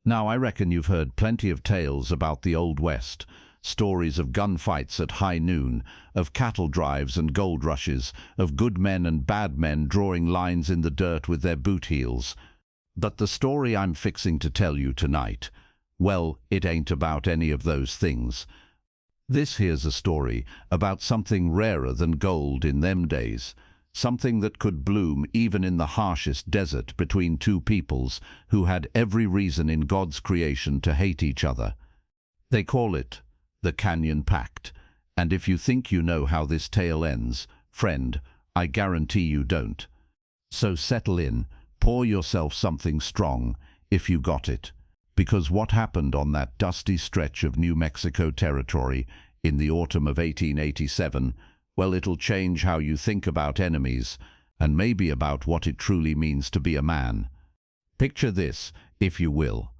Now, I reckon you've heard plenty of tales about the Old West, stories of gunfights at high noon, of cattle drives and gold rushes, of good men and bad men drawing lines in the dirt with their boot heels. But the story I'm fixing to tell you tonight, well, it ain't about any of those things. This here's a story about something rarer than gold in them days, something that could bloom even in the harshest desert between two peoples who had every reason in God's creation to hate each other. They call it the Canyon Pact, and if you think you know how this tale ends, friend, I guarantee you don't. So settle in, pour yourself something strong, if you got it, because what happened on that dusty stretch of New Mexico territory in the autumn of 1887, well, it'll change how you think about enemies, and maybe about what it truly means to be a man. Picture this, if you will.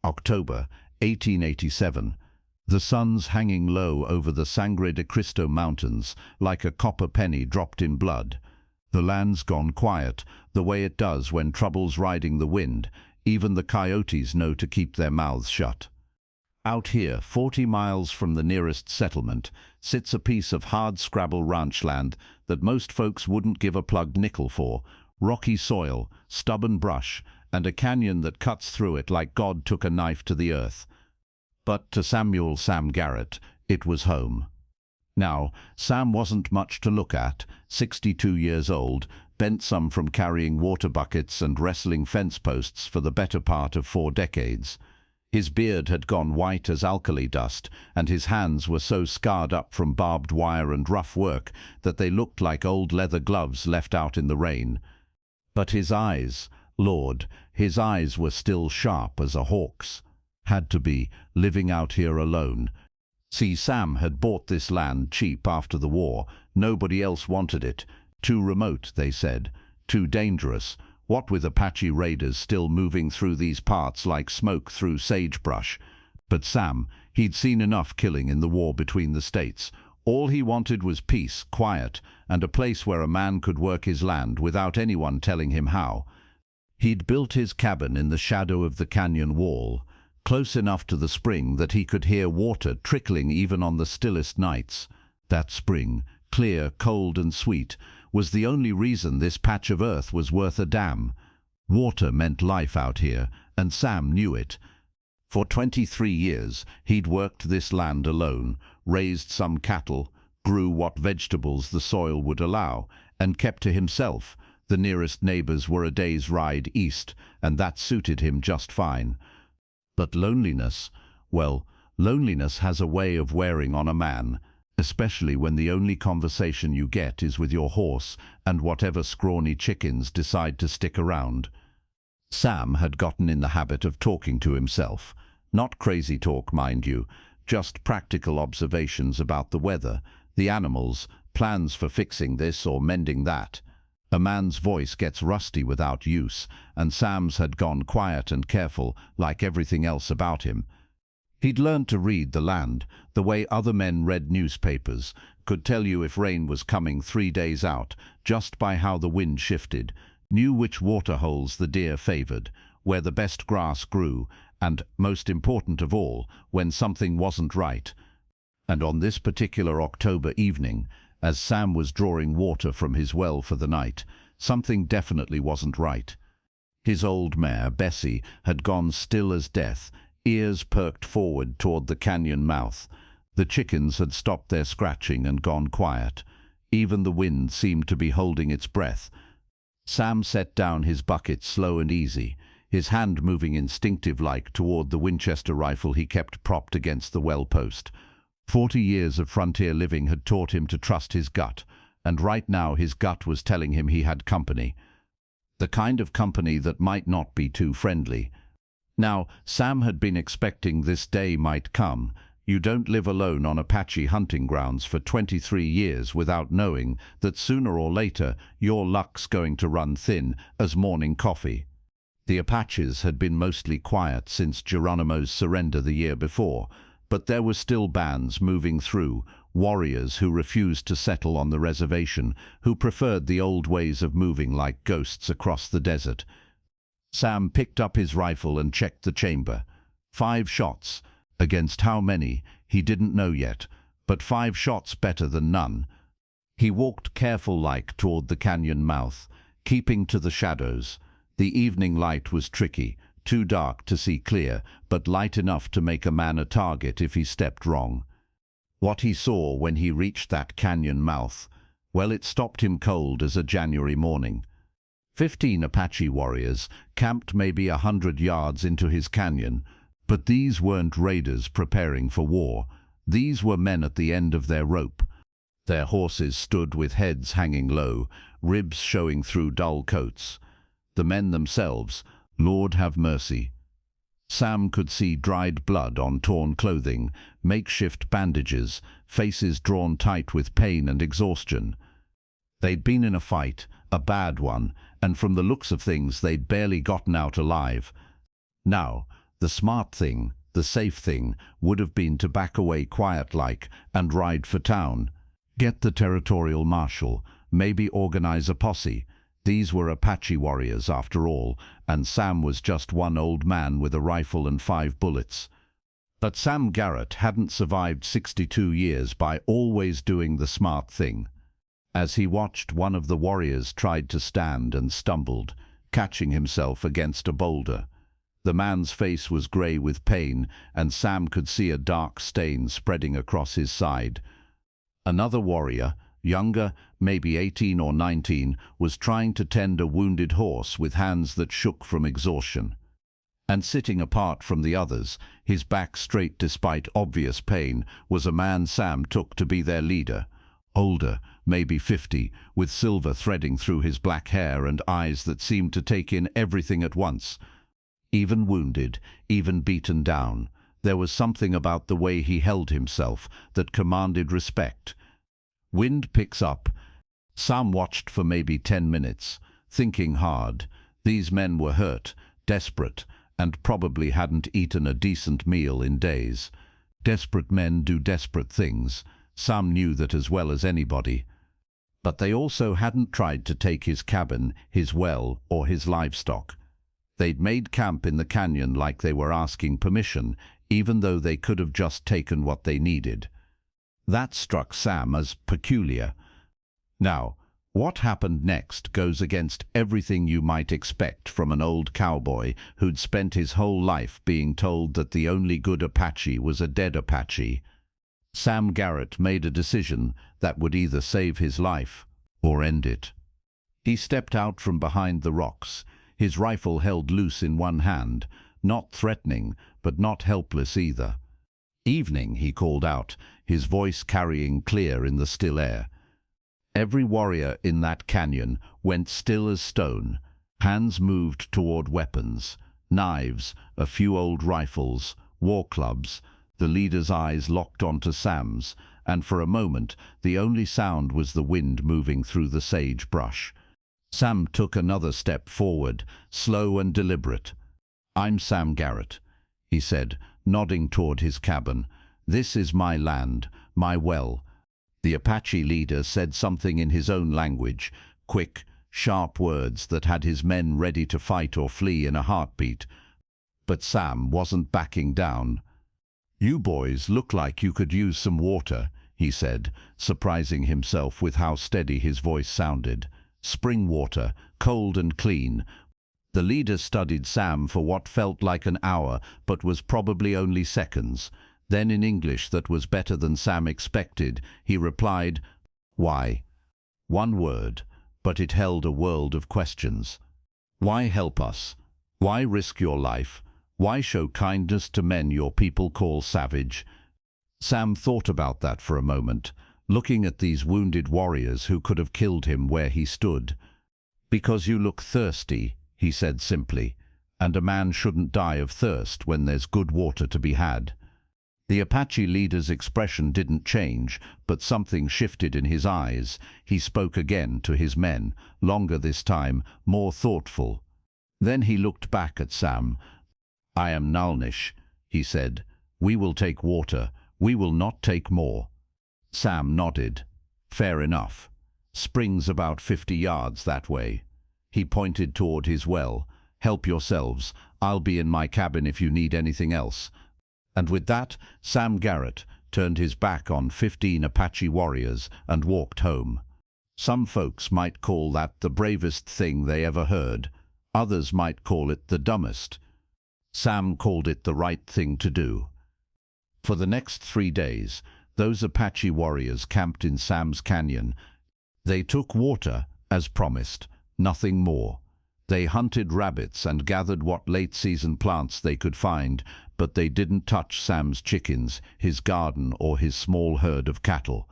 October 1887. The sun's hanging low over the Sangre de Cristo Mountains like a copper penny dropped in blood. The land's gone quiet, the way it does when trouble's riding the wind. Even the coyotes know to keep their mouths shut. Out here, 40 miles from the nearest settlement, sits a piece of hard-scrabble ranch land that most folks wouldn't give a plugged nickel for. Rocky soil, stubborn brush, and a canyon that cuts through it like God took a knife to the earth. But to Sam Garrett, it was home. Now, Sam wasn't much to look at, 62 years old, bent some from carrying water buckets and wrestling fence posts for the better part of 4 decades. His beard had gone white as alkali dust, and his hands were so scarred up from barbed wire and rough work that they looked like old leather gloves left out in the rain. But his eyes, Lord, his eyes were still sharp as a hawk's. Had to be, living out here alone. See, Sam had bought this land cheap after the war. Nobody else wanted it. Too remote, they said. Too dangerous. What with Apache raiders still moving through these parts like smoke through sagebrush. But Sam, he'd seen enough killing in the war between the states. All he wanted was peace, quiet, and a place where a man could work his land without anyone telling him how. He'd built his cabin in the shadow of the canyon wall, close enough to the spring that he could hear water trickling even on the stillest nights. That spring, clear, cold and sweet, was the only reason this patch of earth was worth a damn. Water meant life out here, and Sam knew it. For 23 years he'd worked this land alone, raised some cattle, grew what vegetables the soil would allow, and kept to himself. The nearest neighbors were a day's ride east, and that suited him just fine. But loneliness, well, loneliness has a way of wearing on a man, especially when the only conversation you get is with your horse and whatever scrawny chickens decide to stick around. Sam had gotten in the habit of talking to himself. Not crazy talk, mind you, just practical observations about the weather, the animals, plans for fixing this or mending that. A man's voice gets rusty without use, and Sam's had gone quiet and careful, like everything else about him. He'd learned to read the land, the way other men read newspapers, could tell you if rain was coming 3 days out, just by how the wind shifted, knew which waterholes the deer favored, where the best grass grew, and, most important of all, when something wasn't right. And on this particular October evening, as Sam was drawing water from his well for the night, something definitely wasn't right. His old mare, Bessie, had gone still as death, ears perked forward toward the canyon mouth. The chickens had stopped their scratching and gone quiet. Even the wind seemed to be holding its breath. Sam set down his bucket slow and easy, his hand moving instinctive-like toward the Winchester rifle he kept propped against the well post. 40 years of frontier living had taught him to trust his gut, and right now his gut was telling him he had company. The kind of company that might not be too friendly. Now, Sam had been expecting this day might come. You don't live alone on Apache hunting grounds for 23 years without knowing that sooner or later your luck's going to run thin as morning coffee. The Apaches had been mostly quiet since Geronimo's surrender the year before, but there were still bands moving through, warriors who refused to settle on the reservation, who preferred the old ways of moving like ghosts across the desert. Sam picked up his rifle and checked the chamber. 5 shots. Against how many, he didn't know yet, but 5 shots better than none. He walked careful-like toward the canyon mouth, keeping to the shadows. The evening light was tricky, too dark to see clear, but light enough to make a man a target if he stepped wrong. What he saw when he reached that canyon mouth, well, it stopped him cold as a January morning. 15 Apache warriors camped maybe 100 yards into his canyon, but these weren't raiders preparing for war. These were men at the end of their rope. Their horses stood with heads hanging low, ribs showing through dull coats. The men themselves, Lord have mercy. Sam could see dried blood on torn clothing, makeshift bandages, faces drawn tight with pain and exhaustion. They'd been in a fight, a bad one, and from the looks of things they'd barely gotten out alive. Now, the smart thing, the safe thing, would have been to back away quiet-like and ride for town. Get the territorial marshal, maybe organize a posse. These were Apache warriors, after all, and Sam was just one old man with a rifle and 5 bullets. But Sam Garrett hadn't survived 62 years by always doing the smart thing. As he watched, one of the warriors tried to stand and stumbled, catching himself against a boulder. The man's face was grey with pain, and Sam could see a dark stain spreading across his side. Another warrior, younger, maybe 18 or 19, was trying to tend a wounded horse with hands that shook from exhaustion. And sitting apart from the others, his back straight despite obvious pain, was a man Sam took to be their leader. Older, maybe 50, with silver threading through his black hair and eyes that seemed to take in everything at once. Even wounded, even beaten down, there was something about the way he held himself that commanded respect. Wind picks up. Sam watched for maybe 10 minutes, thinking hard. These men were hurt, desperate, and probably hadn't eaten a decent meal in days. Desperate men do desperate things. Sam knew that as well as anybody. But they also hadn't tried to take his cabin, his well, or his livestock. They'd made camp in the canyon like they were asking permission, even though they could have just taken what they needed. That struck Sam as peculiar. Now, what happened next goes against everything you might expect from an old cowboy who'd spent his whole life being told that the only good Apache was a dead Apache. Sam Garrett made a decision that would either save his life or end it. He stepped out from behind the rocks, his rifle held loose in one hand, not threatening, but not helpless either. "Evening," he called out, his voice carrying clear in the still air. Every warrior in that canyon went still as stone. Hands moved toward weapons, knives, a few old rifles, war clubs. The leader's eyes locked onto Sam's, and for a moment the only sound was the wind moving through the sage brush. Sam took another step forward, slow and deliberate. "I'm Sam Garrett," he said, nodding toward his cabin. "This is my land, my well." The Apache leader said something in his own language, quick, sharp words that had his men ready to fight or flee in a heartbeat. But Sam wasn't backing down. "You boys look like you could use some water," he said, surprising himself with how steady his voice sounded. "Spring water, cold and clean." The leader studied Sam for what felt like an hour, but was probably only seconds. Then in English that was better than Sam expected, he replied, "Why?" One word, but it held a world of questions. Why help us? Why risk your life? Why show kindness to men your people call savage? Sam thought about that for a moment, looking at these wounded warriors who could have killed him where he stood. "Because you look thirsty," he said simply, "and a man shouldn't die of thirst when there's good water to be had." The Apache leader's expression didn't change, but something shifted in his eyes. He spoke again to his men, longer this time, more thoughtful. Then he looked back at Sam. "I am Nalnish," he said. "We will take water. We will not take more." Sam nodded. "Fair enough. Spring's about 50 yards that way." He pointed toward his well. "Help yourselves. I'll be in my cabin if you need anything else." And with that, Sam Garrett turned his back on 15 Apache warriors and walked home. Some folks might call that the bravest thing they ever heard. Others might call it the dumbest. Sam called it the right thing to do. For the next 3 days, those Apache warriors camped in Sam's Canyon. They took water, as promised, nothing more. They hunted rabbits and gathered what late-season plants they could find, but they didn't touch Sam's chickens, his garden, or his small herd of cattle.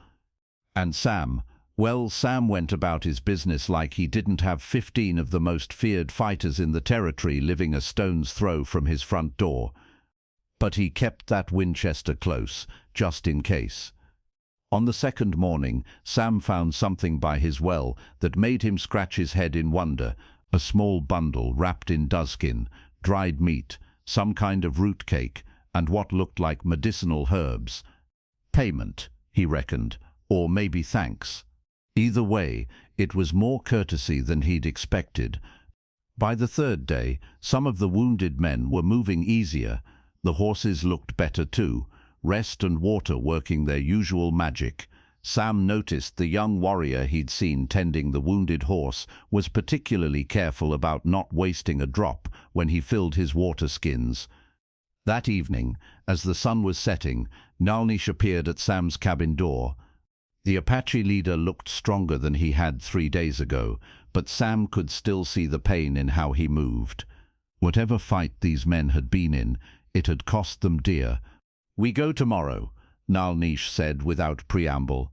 And Sam went about his business like he didn't have 15 of the most feared fighters in the territory living a stone's throw from his front door. But he kept that Winchester close, just in case. On the second morning, Sam found something by his well that made him scratch his head in wonder: a small bundle wrapped in doeskin, dried meat, some kind of root cake, and what looked like medicinal herbs. Payment, he reckoned, or maybe thanks. Either way, it was more courtesy than he'd expected. By the third day, some of the wounded men were moving easier. The horses looked better too, rest and water working their usual magic. Sam noticed the young warrior he'd seen tending the wounded horse was particularly careful about not wasting a drop when he filled his water skins. That evening, as the sun was setting, Nalnish appeared at Sam's cabin door. The Apache leader looked stronger than he had 3 days ago, but Sam could still see the pain in how he moved. Whatever fight these men had been in, it had cost them dear. "We go tomorrow," Nalnish said without preamble.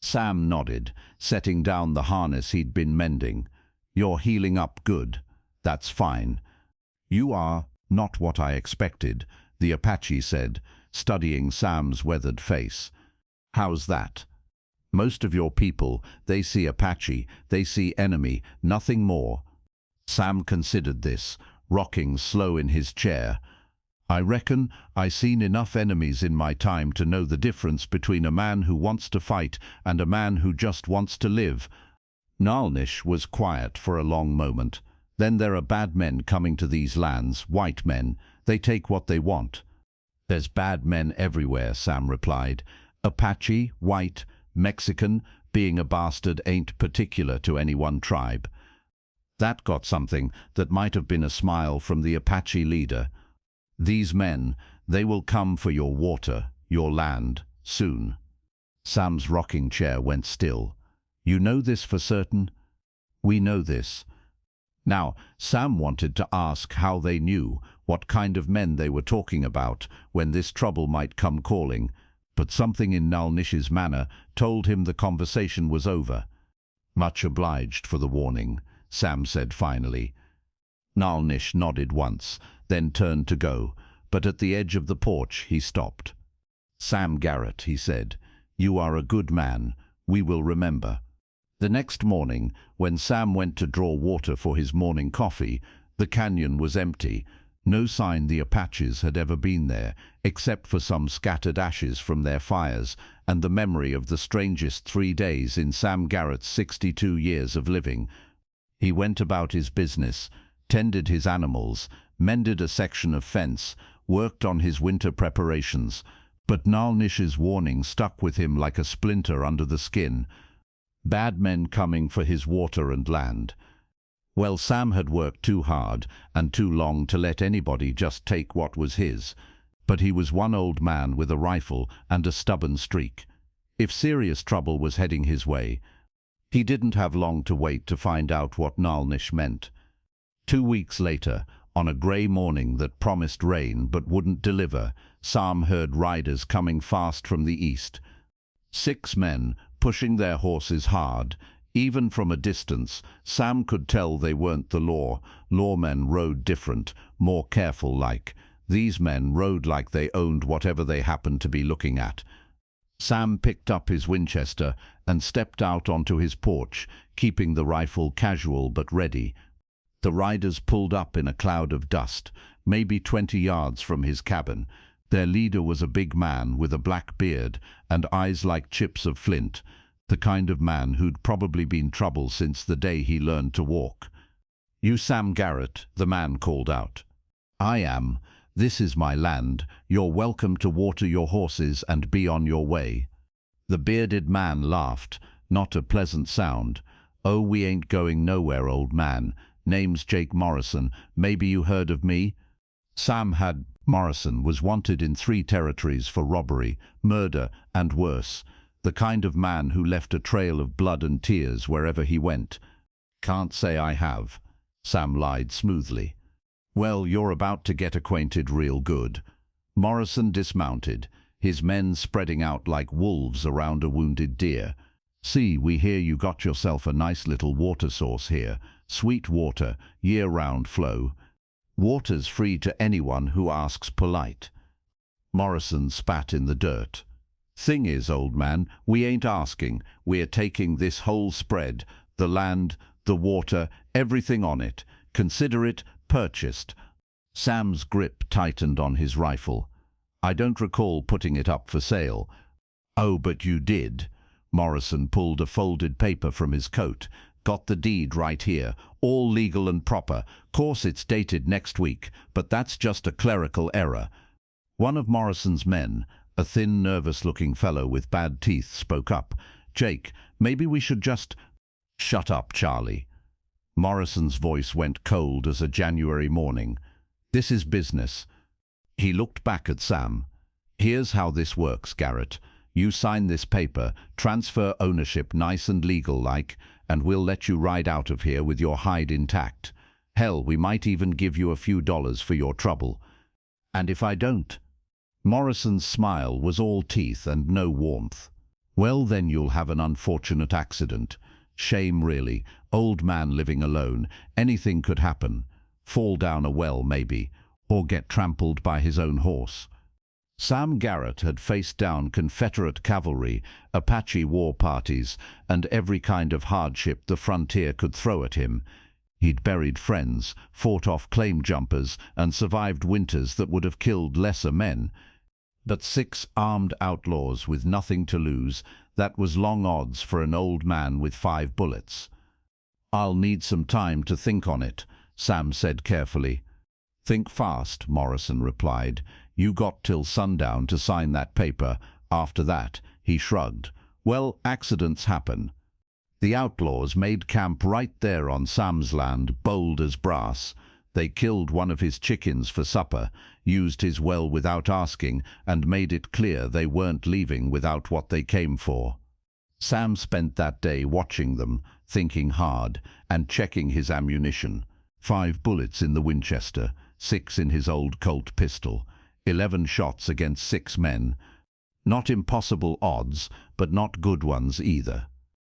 Sam nodded, setting down the harness he'd been mending. "You're healing up good. That's fine." "You are not what I expected," the Apache said, studying Sam's weathered face. "How's that?" "Most of your people, they see Apache, they see enemy, nothing more." Sam considered this, rocking slow in his chair. "I reckon I seen enough enemies in my time to know the difference between a man who wants to fight and a man who just wants to live." Nalnish was quiet for a long moment. "Then there are bad men coming to these lands, white men. They take what they want." "There's bad men everywhere," Sam replied. "Apache, white, Mexican, being a bastard ain't particular to any one tribe." That got something that might have been a smile from the Apache leader. "These men, they will come for your water, your land, soon." Sam's rocking chair went still. "You know this for certain?" "We know this." Now, Sam wanted to ask how they knew, what kind of men they were talking about, when this trouble might come calling, but something in Nalnish's manner told him the conversation was over. "Much obliged for the warning," Sam said finally. Nalnish nodded once, then turned to go, but at the edge of the porch he stopped. "Sam Garrett," he said, "you are a good man. We will remember." The next morning, when Sam went to draw water for his morning coffee, the canyon was empty. No sign the Apaches had ever been there, except for some scattered ashes from their fires and the memory of the strangest 3 days in Sam Garrett's 62 years of living. He went about his business, tended his animals, mended a section of fence, worked on his winter preparations, but Nalnish's warning stuck with him like a splinter under the skin. Bad men coming for his water and land. Well, Sam had worked too hard and too long to let anybody just take what was his, but he was one old man with a rifle and a stubborn streak. If serious trouble was heading his way, he didn't have long to wait to find out what Nalnish meant. 2 weeks later, on a grey morning that promised rain but wouldn't deliver, Sam heard riders coming fast from the east. 6 men, pushing their horses hard. Even from a distance, Sam could tell they weren't the law. Lawmen rode different, more careful-like. These men rode like they owned whatever they happened to be looking at. Sam picked up his Winchester and stepped out onto his porch, keeping the rifle casual but ready. The riders pulled up in a cloud of dust, maybe 20 yards from his cabin. Their leader was a big man with a black beard and eyes like chips of flint, the kind of man who'd probably been trouble since the day he learned to walk. "You Sam Garrett," the man called out. I am. This is my land. You're welcome to water your horses and be on your way." The bearded man laughed, not a pleasant sound. "Oh, we ain't going nowhere, old man. Name's Jake Morrison. Maybe you heard of me?" Morrison was wanted in 3 territories for robbery, murder, and worse. The kind of man who left a trail of blood and tears wherever he went. "Can't say I have," Sam lied smoothly. "Well, you're about to get acquainted real good." Morrison dismounted, his men spreading out like wolves around a wounded deer. "See, we hear you got yourself a nice little water source here. Sweet water, year-round flow. Water's free to anyone who asks polite." Morrison spat in the dirt. "Thing is, old man, we ain't asking. We're taking this whole spread, the land, the water, everything on it. Consider it purchased." Sam's grip tightened on his rifle. "I don't recall putting it up for sale." "Oh, but you did." Morrison pulled a folded paper from his coat. "Got the deed right here, all legal and proper. Course it's dated next week, but that's just a clerical error." One of Morrison's men, a thin, nervous-looking fellow with bad teeth, spoke up. "Jake, maybe we should just—" "Shut up, Charlie." Morrison's voice went cold as a January morning. "This is business." He looked back at Sam. "Here's how this works, Garrett. You sign this paper, transfer ownership nice and legal-like, and we'll let you ride out of here with your hide intact. Hell, we might even give you a few dollars for your trouble." "And if I don't?" Morrison's smile was all teeth and no warmth. "Well, then you'll have an unfortunate accident. Shame, really. Old man living alone. Anything could happen. Fall down a well, maybe, or get trampled by his own horse." Sam Garrett had faced down Confederate cavalry, Apache war parties, and every kind of hardship the frontier could throw at him. He'd buried friends, fought off claim jumpers, and survived winters that would have killed lesser men. But 6 armed outlaws with nothing to lose, that was long odds for an old man with 5 bullets. "I'll need some time to think on it," Sam said carefully. "Think fast," Morrison replied. "You got till sundown to sign that paper. After that," he shrugged, "well, accidents happen." The outlaws made camp right there on Sam's land, bold as brass. They killed one of his chickens for supper, used his well without asking, and made it clear they weren't leaving without what they came for. Sam spent that day watching them, thinking hard, and checking his ammunition. 5 bullets in the Winchester, 6 in his old Colt pistol, 11 shots against 6 men. Not impossible odds, but not good ones either.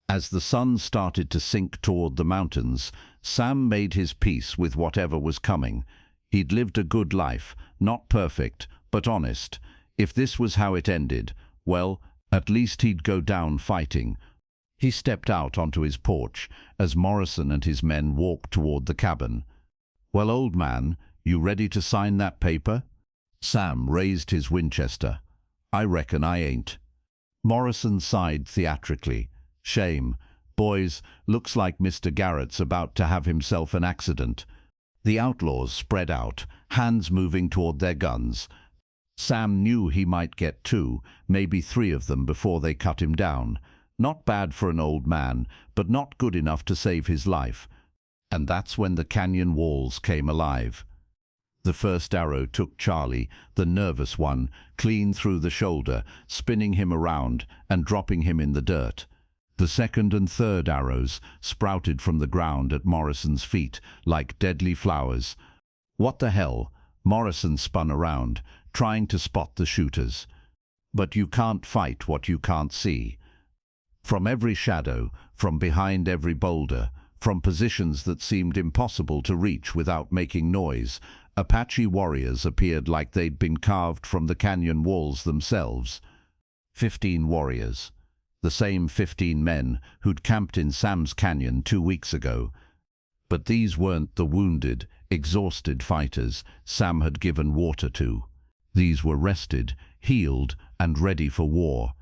As the sun started to sink toward the mountains, Sam made his peace with whatever was coming. He'd lived a good life, not perfect, but honest. If this was how it ended, well, at least he'd go down fighting. He stepped out onto his porch as Morrison and his men walked toward the cabin. "Well, old man, you ready to sign that paper?" Sam raised his Winchester. "I reckon I ain't." Morrison sighed theatrically. "Shame. Boys, looks like Mr. Garrett's about to have himself an accident." The outlaws spread out, hands moving toward their guns. Sam knew he might get 2, maybe 3 of them before they cut him down. Not bad for an old man, but not good enough to save his life. And that's when the canyon walls came alive. The first arrow took Charlie, the nervous one, clean through the shoulder, spinning him around and dropping him in the dirt. The second and third arrows sprouted from the ground at Morrison's feet like deadly flowers. "What the hell?" Morrison spun around, trying to spot the shooters. But you can't fight what you can't see. From every shadow, from behind every boulder, from positions that seemed impossible to reach without making noise, Apache warriors appeared like they'd been carved from the canyon walls themselves. 15 warriors. The same 15 men who'd camped in Sam's Canyon 2 weeks ago. But these weren't the wounded, exhausted fighters Sam had given water to. These were rested, healed, and ready for war.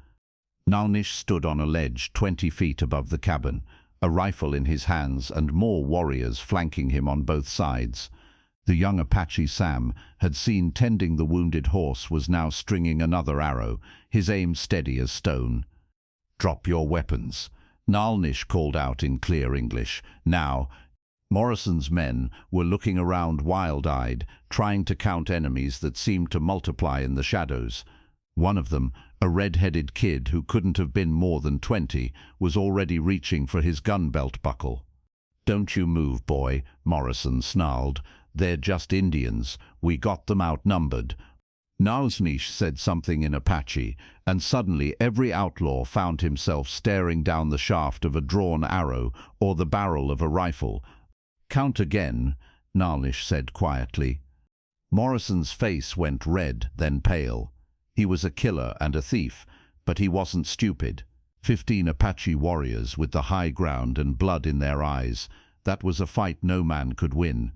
Nalnish stood on a ledge 20 feet above the cabin, a rifle in his hands and more warriors flanking him on both sides. The young Apache Sam had seen tending the wounded horse was now stringing another arrow, his aim steady as stone. "Drop your weapons," Nalnish called out in clear English. Now, Morrison's men were looking around wild-eyed, trying to count enemies that seemed to multiply in the shadows. One of them, a red-headed kid who couldn't have been more than 20, was already reaching for his gun belt buckle. "Don't you move, boy," Morrison snarled. "They're just Indians. We got them outnumbered." Nalnish said something in Apache, and suddenly every outlaw found himself staring down the shaft of a drawn arrow or the barrel of a rifle. "Count again," Nalnish said quietly. Morrison's face went red, then pale. He was a killer and a thief, but he wasn't stupid. 15 Apache warriors with the high ground and blood in their eyes. That was a fight no man could win.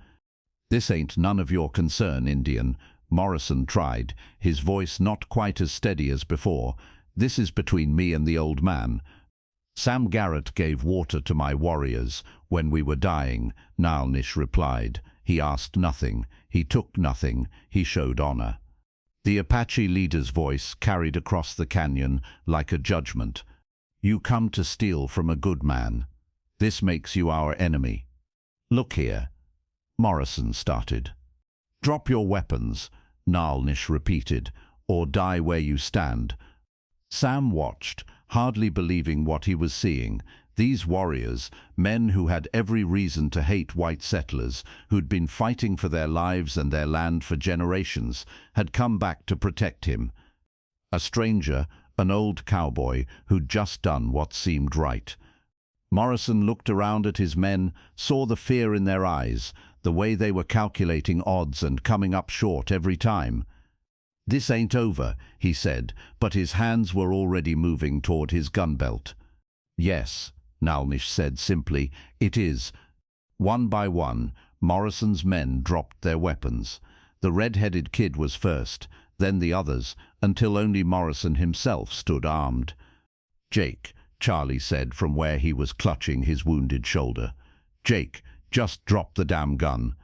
"This ain't none of your concern, Indian," Morrison tried, his voice not quite as steady as before. "This is between me and the old man. Sam Garrett gave water to my warriors when we were dying," Nalnish replied. "He asked nothing. He took nothing. He showed honor." The Apache leader's voice carried across the canyon like a judgment. "You come to steal from a good man. This makes you our enemy." "Look here," Morrison started. "Drop your weapons," Nalnish repeated, "or die where you stand." Sam watched, hardly believing what he was seeing. These warriors, men who had every reason to hate white settlers, who'd been fighting for their lives and their land for generations, had come back to protect him. A stranger, an old cowboy, who'd just done what seemed right. Morrison looked around at his men, saw the fear in their eyes, the way they were calculating odds and coming up short every time. "This ain't over," he said, but his hands were already moving toward his gun belt. "Yes," Nalnish said simply, "it is." One by one, Morrison's men dropped their weapons. The red-headed kid was first, then the others, until only Morrison himself stood armed. "Jake," Charlie said from where he was clutching his wounded shoulder. "Jake, just drop the damn gun."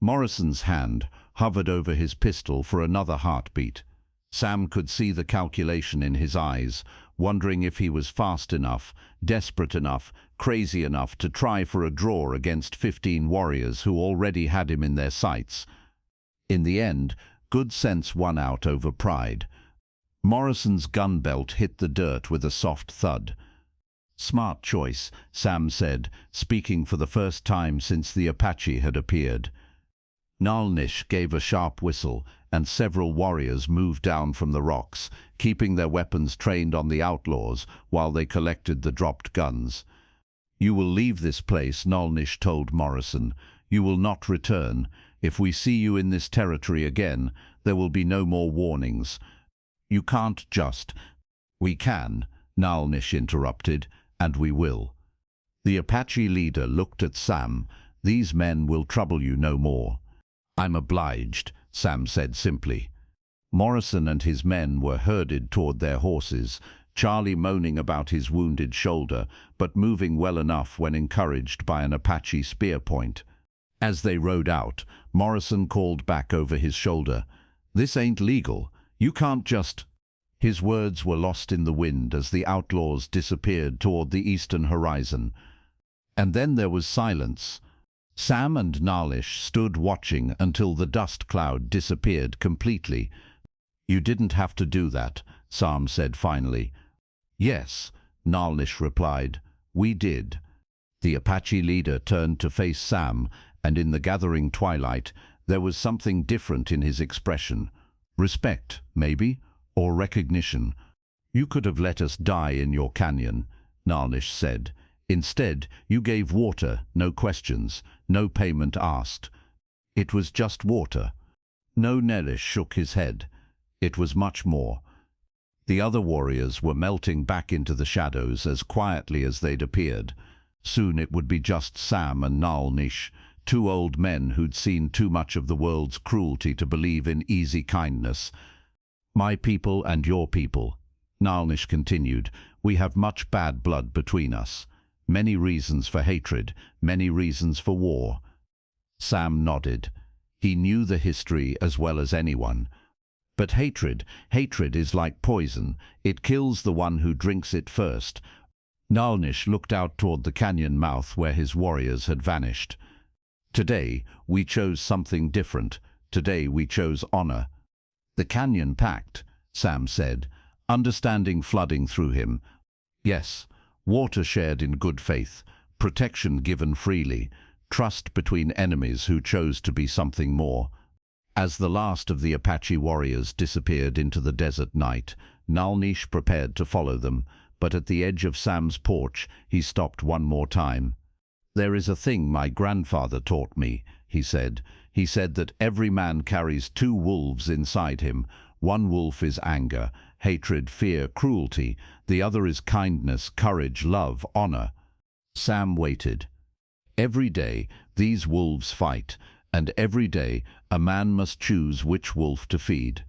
Morrison's hand hovered over his pistol for another heartbeat. Sam could see the calculation in his eyes, wondering if he was fast enough, desperate enough, crazy enough to try for a draw against 15 warriors who already had him in their sights. In the end, good sense won out over pride. Morrison's gun belt hit the dirt with a soft thud. "Smart choice," Sam said, speaking for the first time since the Apache had appeared. Nalnish gave a sharp whistle, and several warriors moved down from the rocks, keeping their weapons trained on the outlaws while they collected the dropped guns. "You will leave this place," Nalnish told Morrison. "You will not return. If we see you in this territory again, there will be no more warnings. You can't just—" "We can," Nalnish interrupted, "and we will." The Apache leader looked at Sam. "These men will trouble you no more." "I'm obliged," Sam said simply. Morrison and his men were herded toward their horses, Charlie moaning about his wounded shoulder, but moving well enough when encouraged by an Apache spear point. As they rode out, Morrison called back over his shoulder, "This ain't legal. You can't just—" His words were lost in the wind as the outlaws disappeared toward the eastern horizon. And then there was silence. Sam and Nalnish stood watching until the dust cloud disappeared completely. "You didn't have to do that," Sam said finally. "Yes," Nalnish replied, "we did." The Apache leader turned to face Sam, and in the gathering twilight, there was something different in his expression. Respect, maybe, or recognition. "You could have let us die in your canyon," Nalnish said. "Instead, you gave water, no questions, no payment asked. It was just water." No, Nalnish shook his head. It was much more. The other warriors were melting back into the shadows as quietly as they'd appeared. Soon it would be just Sam and Nalnish, two old men who'd seen too much of the world's cruelty to believe in easy kindness. "My people and your people," Nalnish continued, "we have much bad blood between us. Many reasons for hatred, many reasons for war." Sam nodded. He knew the history as well as anyone. But hatred is like poison. It kills the one who drinks it first. Nalnish looked out toward the canyon mouth where his warriors had vanished. Today, we chose something different. Today, we chose honor. The Canyon Pact, Sam said, understanding flooding through him. Yes, water shared in good faith, protection given freely, trust between enemies who chose to be something more. As the last of the Apache warriors disappeared into the desert night, Nalnish prepared to follow them, but at the edge of Sam's porch, he stopped one more time. "There is a thing my grandfather taught me," he said. "He said that every man carries two wolves inside him. One wolf is anger, hatred, fear, cruelty. The other is kindness, courage, love, honor." Sam waited. Every day, these wolves fight, and every day, a man must choose which wolf to feed.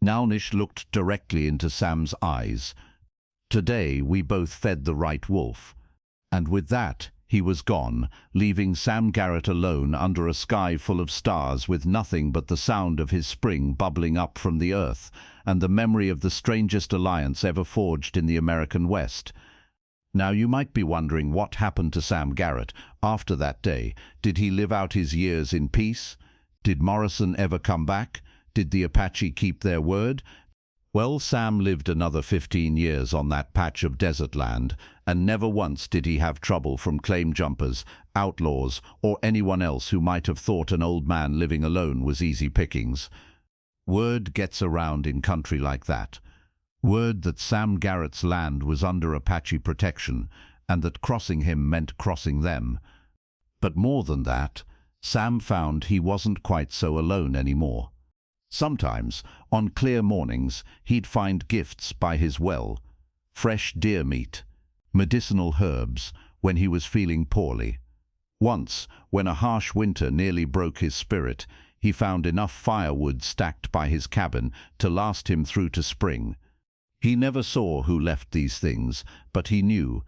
Nalnish looked directly into Sam's eyes. Today, we both fed the right wolf. And with that, he was gone, leaving Sam Garrett alone under a sky full of stars with nothing but the sound of his spring bubbling up from the earth and the memory of the strangest alliance ever forged in the American West. Now you might be wondering what happened to Sam Garrett after that day. Did he live out his years in peace? Did Morrison ever come back? Did the Apache keep their word? Well, Sam lived another 15 years on that patch of desert land, and never once did he have trouble from claim jumpers, outlaws, or anyone else who might have thought an old man living alone was easy pickings. Word gets around in country like that. Word that Sam Garrett's land was under Apache protection, and that crossing him meant crossing them. But more than that, Sam found he wasn't quite so alone anymore. Sometimes, on clear mornings, he'd find gifts by his well, fresh deer meat, medicinal herbs, when he was feeling poorly. Once, when a harsh winter nearly broke his spirit, he found enough firewood stacked by his cabin to last him through to spring. He never saw who left these things, but he knew.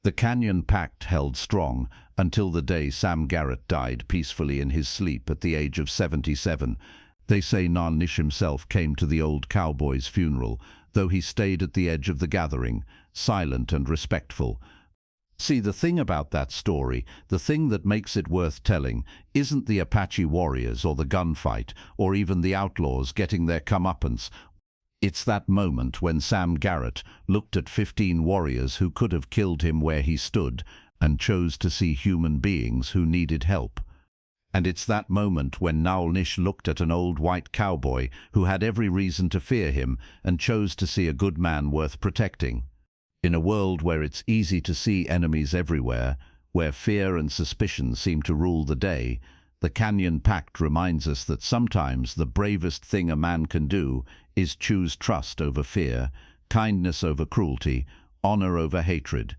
The Canyon Pact held strong until the day Sam Garrett died peacefully in his sleep at the age of 77. They say Nalnish himself came to the old cowboy's funeral, though he stayed at the edge of the gathering, silent and respectful. See, the thing about that story, the thing that makes it worth telling, isn't the Apache warriors or the gunfight, or even the outlaws getting their comeuppance. It's that moment when Sam Garrett looked at 15 warriors who could have killed him where he stood, and chose to see human beings who needed help. And it's that moment when Nalnish looked at an old white cowboy who had every reason to fear him and chose to see a good man worth protecting. In a world where it's easy to see enemies everywhere, where fear and suspicion seem to rule the day, the Canyon Pact reminds us that sometimes the bravest thing a man can do is choose trust over fear, kindness over cruelty, honor over hatred.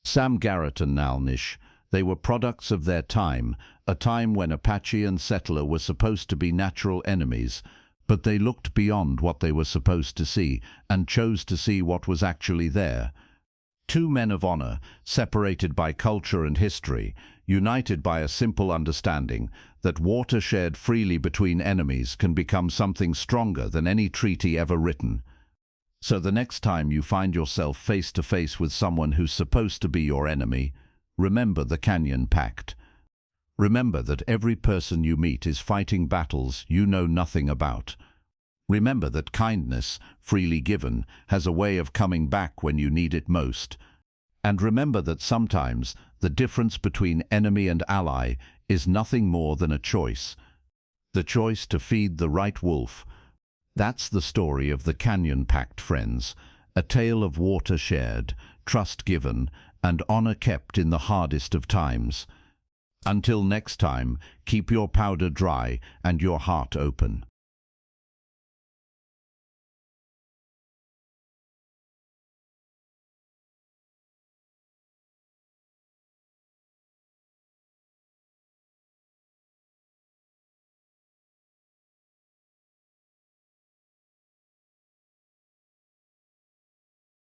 Sam Garrett and Nalnish, they were products of their time, a time when Apache and settler were supposed to be natural enemies, but they looked beyond what they were supposed to see and chose to see what was actually there. Two men of honor, separated by culture and history, united by a simple understanding that water shared freely between enemies can become something stronger than any treaty ever written. So the next time you find yourself face to face with someone who's supposed to be your enemy, remember the Canyon Pact. Remember that every person you meet is fighting battles you know nothing about. Remember that kindness, freely given, has a way of coming back when you need it most. And remember that sometimes the difference between enemy and ally is nothing more than a choice. The choice to feed the right wolf. That's the story of the Canyon Pact, friends. A tale of water shared, trust given, and honor kept in the hardest of times. Until next time, keep your powder dry and your heart open.